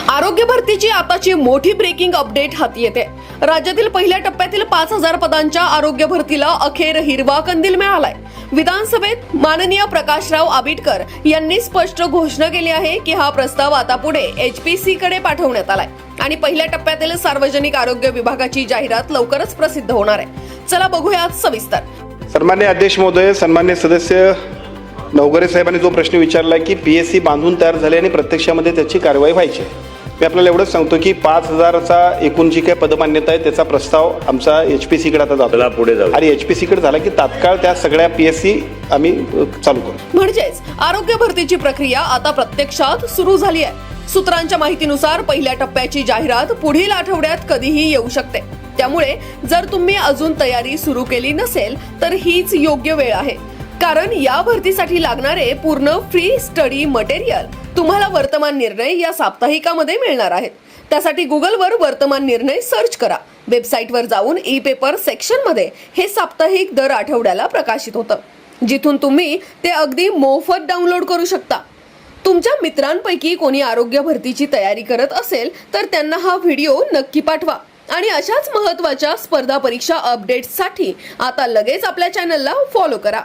आरोग्य भरतीची आताची मोठी ब्रेकिंग अपडेट हाती येते। राज्यातील पहिल्या टप्प्यातील 5,000 पदांच्या आरोग्य भरतीला अखेर हिरवा कंदील मिळालाय। विधानसभेत माननीय प्रकाशराव आबिटकर यांनी स्पष्ट घोषणा केली आहे की हा प्रस्ताव आता पुढे HPC कडे पाठवण्यात आलाय आणि पहिल्या टप्प्यातील सार्वजनिक आरोग्य विभागाची जाहिरात लवकरच प्रसिद्ध होणार आहे। चला बघूयात सविस्तर। सन्मान्य अध्यक्ष महोदय, सन्मान्य सदस्य नवघरे साहेबांनी जो प्रश्न विचारला की PSC बांधून तयार झाले आणि प्रत्यक्षामध्ये त्याची कारवाई व्हायची, मी आपल्याला एवढंच सांगतो की 5,000चा एकूण जी काही पदमान्यता आहे त्याचा प्रस्ताव आमचा HPC कडे आता जातो पुढे जाऊ आणि HPC कडे झाला की तात्काळ त्या सगळ्या PSC आम्ही चालू करू। म्हणजेच आरोग्य भरतीची प्रक्रिया आता प्रत्यक्षात सुरू झाली आहे। सूत्रांच्या माहितीनुसार पहिल्या टप्प्याची जाहिरात पुढील आठवड्यात कधीही येऊ शकते। त्यामुळे जर तुम्ही अजून तयारी सुरू केली नसेल तर हीच योग्य वेळ आहे, कारण या भरतीसाठी लागणारे पूर्ण फ्री स्टडी मटेरियल तुम्हाला वर्तमान निर्णय या साप्ताहिकामध्ये मिळणार आहेत। त्यासाठी गुगलवर वर्तमान निर्णय सर्च करा। वेबसाईटवर जाऊन ई-पेपर सेक्शन मध्ये हे साप्ताहिक दर आठवड्याला प्रकाशित होतं, जिथून तुम्ही ते अगदी मोफत डाउनलोड करू शकता। तुमच्या मित्रांपैकी कोणी आरोग्य भरतीची तयारी करत असेल तर त्यांना हा व्हिडिओ नक्की पाठवा आणि अशाच महत्त्वाच्या स्पर्धा परीक्षा अपडेट्ससाठी आता लगेच आपल्या चॅनलला फॉलो करा।